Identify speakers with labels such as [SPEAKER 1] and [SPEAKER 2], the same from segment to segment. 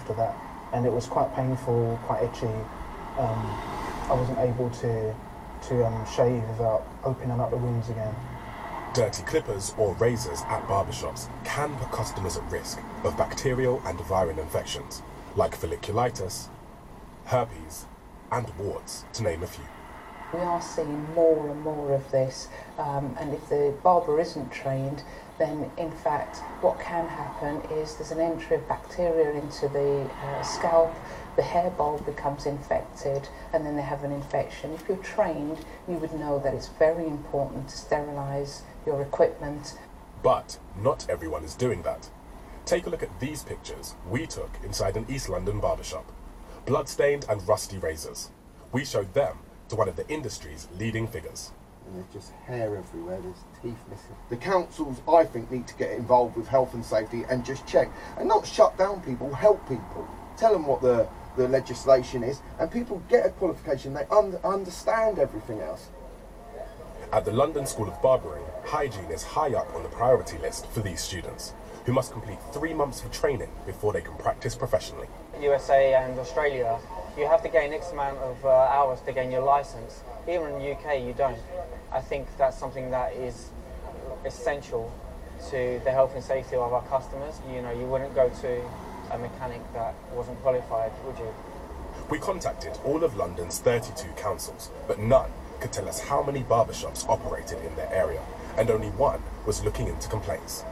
[SPEAKER 1] after that, and it was quite painful, quite itchy. I wasn't able to shave without opening up the wounds again.
[SPEAKER 2] Dirty clippers or razors at barbershops can put customers at risk of bacterial and viral infections, like folliculitis, herpes, and warts, to name a few.
[SPEAKER 3] We are seeing more and more of this, and if the barber isn't trained, then in fact what can happen is there's an entry of bacteria into the scalp, the hair bulb becomes infected, and then they have an infection. If you're trained, you would know that it's very important to sterilise your equipment.
[SPEAKER 2] But not everyone is doing that. Take a look at these pictures we took inside an East London barbershop. Bloodstained and rusty razors. We showed them to one of the industry's leading figures.
[SPEAKER 4] And there's just hair everywhere, there's teeth missing. The councils, I think, need to get involved with health and safety and just check. And not shut down people, help people. Tell them what the legislation is, and people get a qualification, they understand everything else.
[SPEAKER 2] At the London School of Barbering, hygiene is high up on the priority list for these students, who must complete 3 months of training before they can practice professionally.
[SPEAKER 5] USA and Australia, you have to gain X amount of hours to gain your license. Here in the UK, you don't. I think that's something that is essential to the health and safety of our customers. You know, you wouldn't go to a mechanic that wasn't qualified, would you?
[SPEAKER 2] We contacted all of London's 32 councils, but none could tell us how many barbershops operated in their area, and only one was looking into complaints.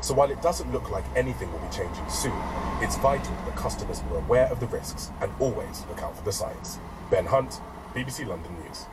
[SPEAKER 2] So while it doesn't look like anything will be changing soon, it's vital that customers are aware of the risks and always look out for the signs. Ben Hunt, BBC London News.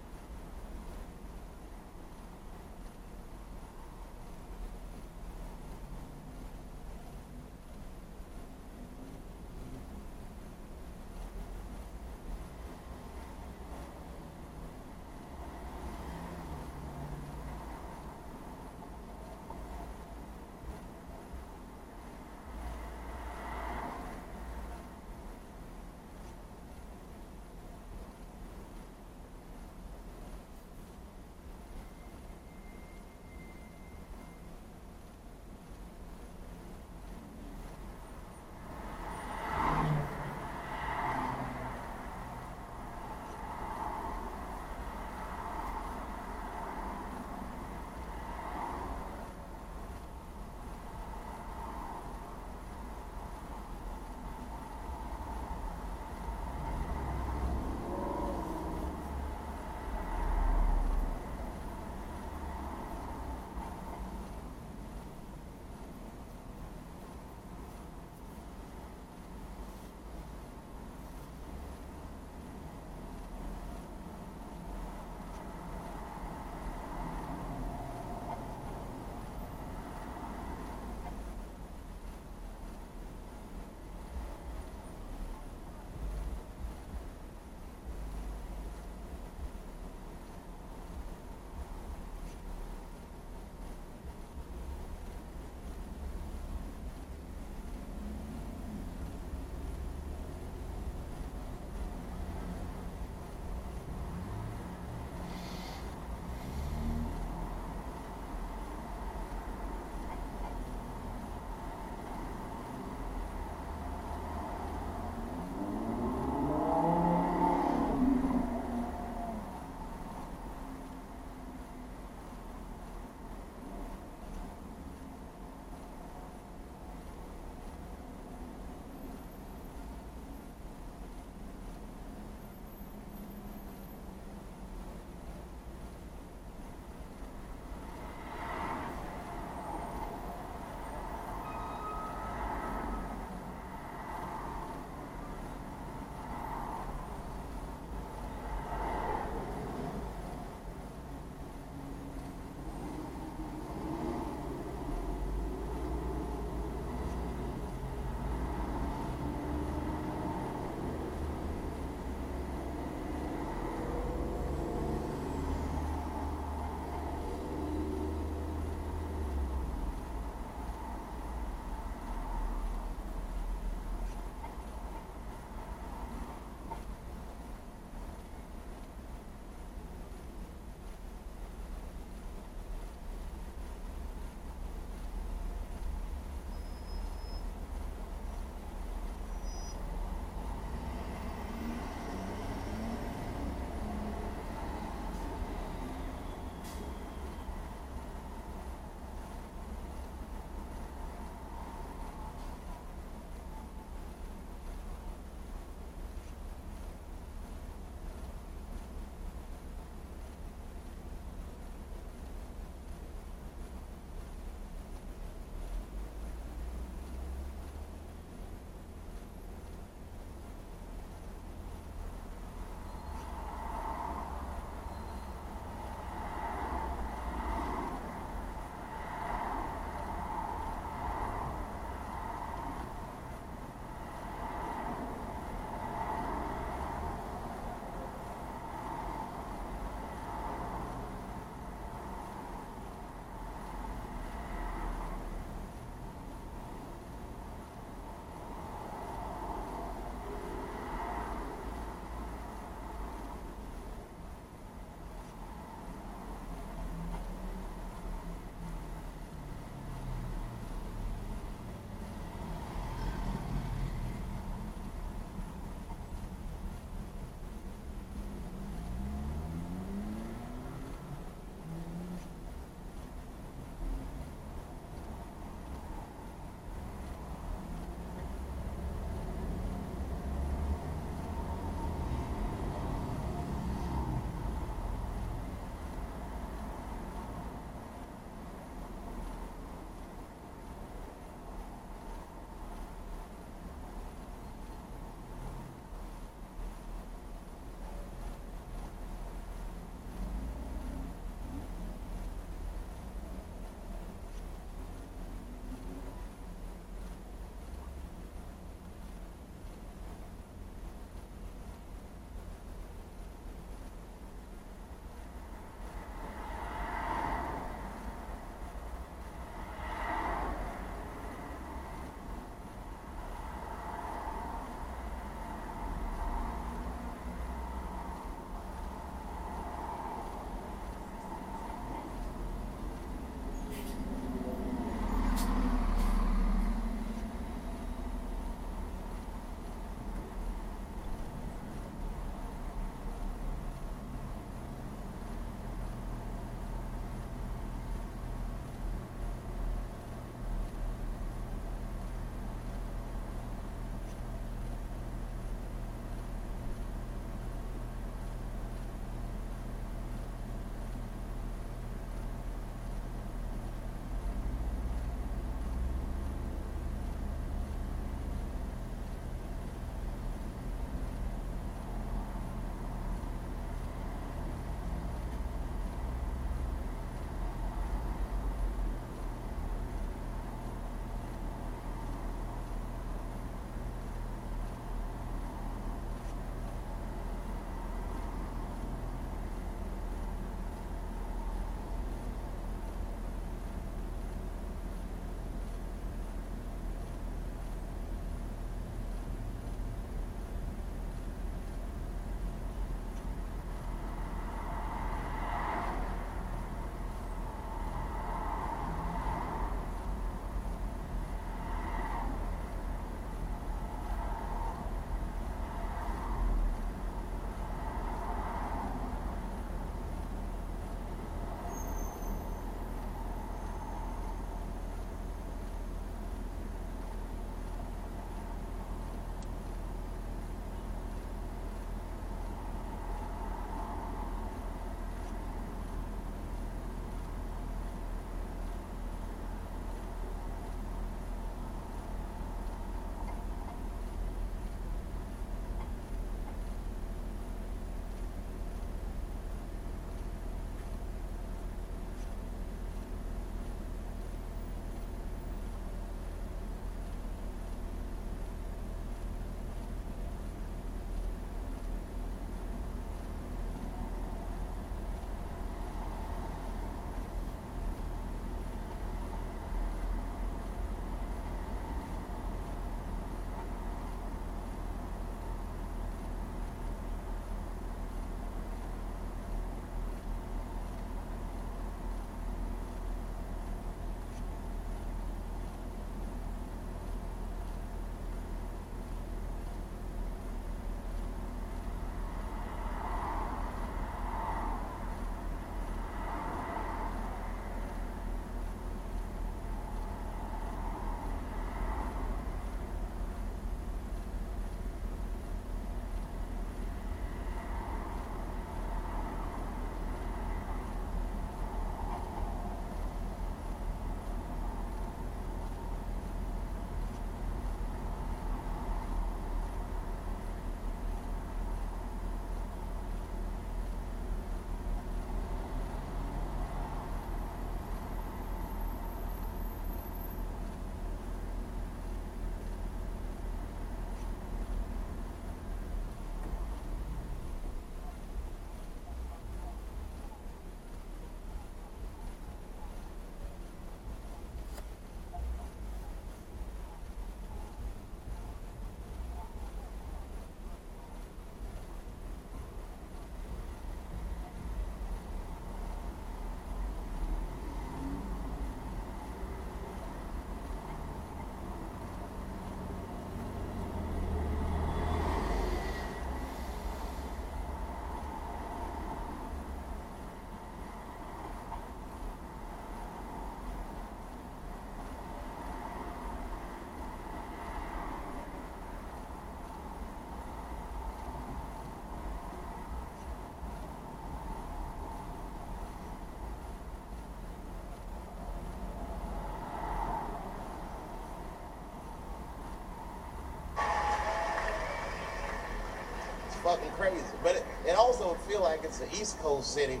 [SPEAKER 6] fucking crazy. But it also feel like it's an East Coast city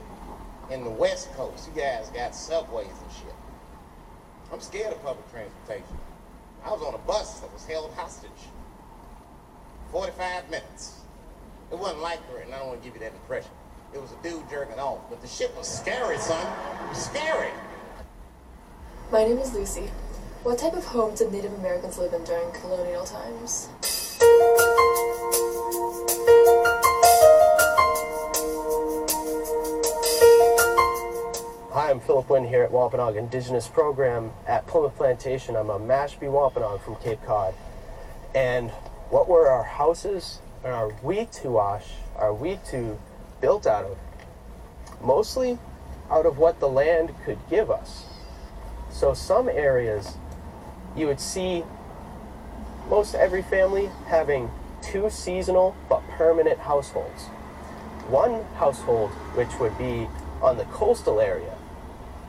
[SPEAKER 6] in the West Coast. You guys got subways and shit. I'm scared of public transportation. I was on a bus that was held hostage. 45 minutes. It wasn't like her, and I don't want to give you that impression. It was a dude jerking off, but the shit was scary, son. It was scary.
[SPEAKER 7] My name is Lucy. What type of home did Native Americans live in during colonial times?
[SPEAKER 8] Hi, I'm Philip Wynn here at Wampanoag Indigenous Program at Plymouth Plantation. I'm a Mashpee Wampanoag from Cape Cod. And what were our houses and our Weetu built out of? Mostly out of what the land could give us. So some areas you would see most every family having 2 seasonal but permanent households. One household which would be on the coastal area,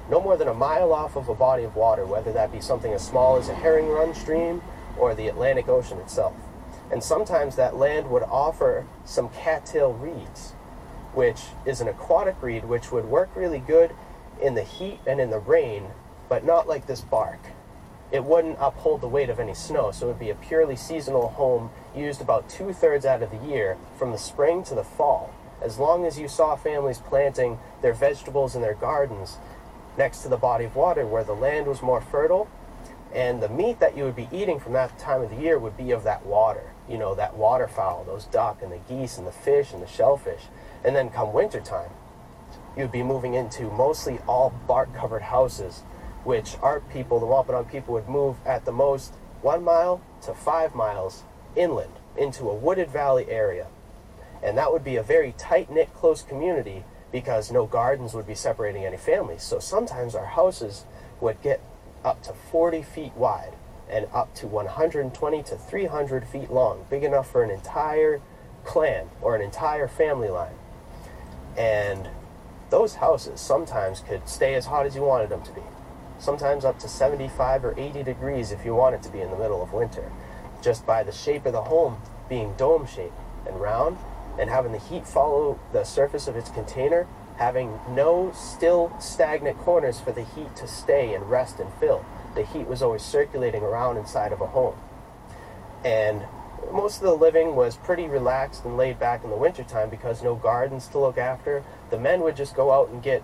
[SPEAKER 8] no more than a mile off of a body of water, whether that be something as small as a herring run stream or the Atlantic Ocean itself. And sometimes that land would offer some cattail reeds, which is an aquatic reed which would work really good in the heat and in the rain, but not like this bark. It wouldn't uphold the weight of any snow, so it would be a purely seasonal home used about 2/3 out of the year, from the spring to the fall. As long as you saw families planting their vegetables in their gardens next to the body of water where the land was more fertile, and the meat that you would be eating from that time of the year would be of that water, you know, that waterfowl, those duck and the geese and the fish and the shellfish. And then come wintertime, you'd be moving into mostly all bark-covered houses, which our people, the Wampanoag people, would move at the most 1 mile to 5 miles inland into a wooded valley area. And that would be a very tight-knit, close community because no gardens would be separating any families. So sometimes our houses would get up to 40 feet wide and up to 120 to 300 feet long, big enough for an entire clan or an entire family line. And those houses sometimes could stay as hot as you wanted them to be. Sometimes up to 75 or 80 degrees if you want it to be in the middle of winter, just by the shape of the home being dome-shaped and round, and having the heat follow the surface of its container, having no still stagnant corners for the heat to stay and rest and fill. The heat was always circulating around inside of a home. And most of the living was pretty relaxed and laid back in the wintertime because no gardens to look after. The men would just go out and get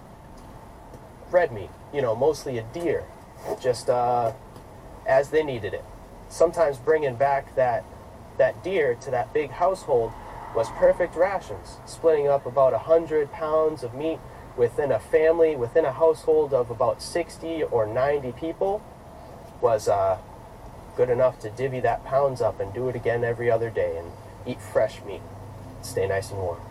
[SPEAKER 8] red meat, you know, mostly a deer, just as they needed it. Sometimes bringing back that deer to that big household was perfect rations, splitting up about 100 pounds of meat within a family, within a household of about 60 or 90 people was good enough to divvy that pounds up and do it again every other day and eat fresh meat, stay nice and warm.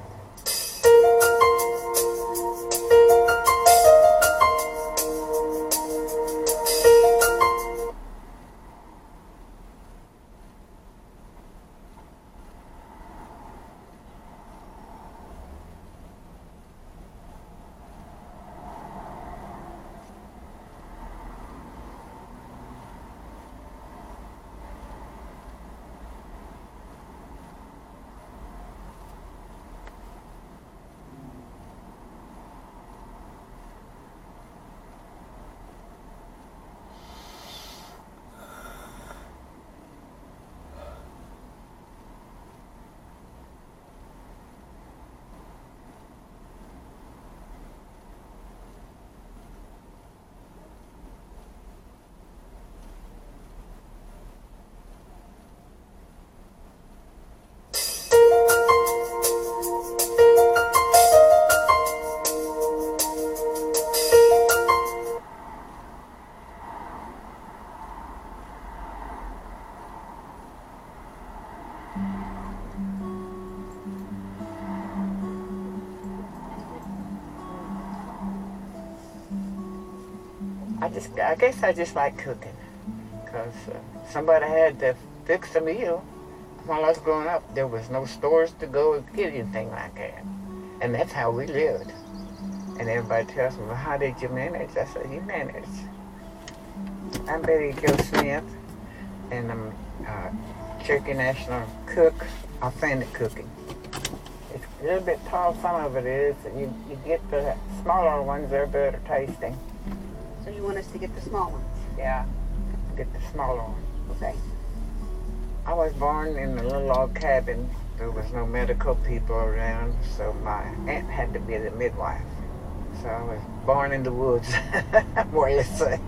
[SPEAKER 9] I guess I just like cooking, because somebody had to fix a meal. While I was growing up, there was no stores to go and get anything like that. And that's how we lived. And everybody tells me, well, how did you manage? I said, you manage. I'm Betty Jo Smith, and I'm a Cherokee National cook, authentic cooking. A little bit tall, some of it is. And you get the smaller ones, they're better tasting.
[SPEAKER 10] So you want us to get the small ones?
[SPEAKER 9] Yeah, get the smaller ones.
[SPEAKER 10] Okay.
[SPEAKER 9] I was born in a little log cabin. There was no medical people around, so my aunt had to be the midwife. So I was born in the woods, more or less say.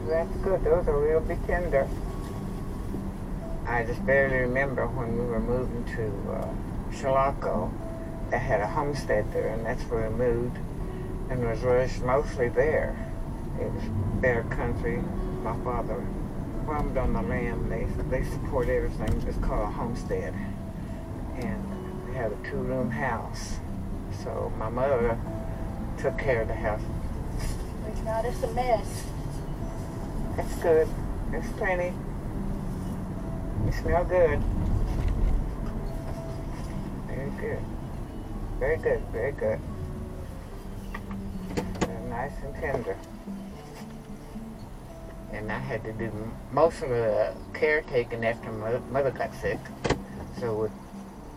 [SPEAKER 9] That's good. Those are real big tender. I just barely remember when we were moving to Chilocco. They had a homestead there, and that's where we moved, and was raised mostly there. It was better country. My father farmed on the land. They support everything. It's called a homestead, and they had a 2-room house. So my mother took care of the house.
[SPEAKER 10] It's not just a mess.
[SPEAKER 9] That's good. There's plenty. You smell good. Very good. Very good, very good. They're nice and tender. And I had to do most of the caretaking after my mother got sick. So with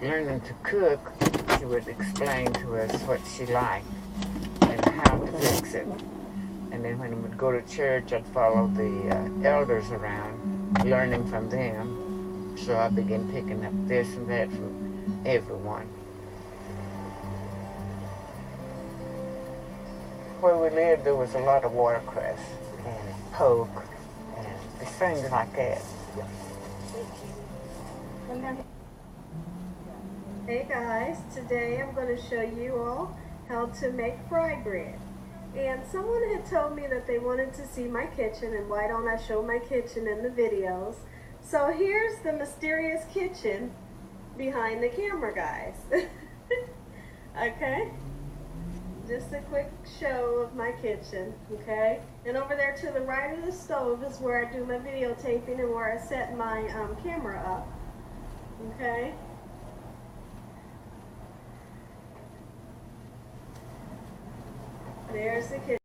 [SPEAKER 9] learning to cook, she would explain to us what she liked and how to fix it. And then when we would go to church, I'd follow the elders around, learning from them. So I began picking up this and that from everyone. Where we lived, there was a lot of watercress and poke and things like that.
[SPEAKER 11] Hey guys, today I'm going to show you all how to make fry bread. And someone had told me that they wanted to see my kitchen, and why don't I show my kitchen in the videos. So here's the mysterious kitchen behind the camera, guys. Okay? Just a quick show of my kitchen, okay? And over there to the right of the stove is where I do my videotaping and where I set my camera up, okay? There's the kitchen.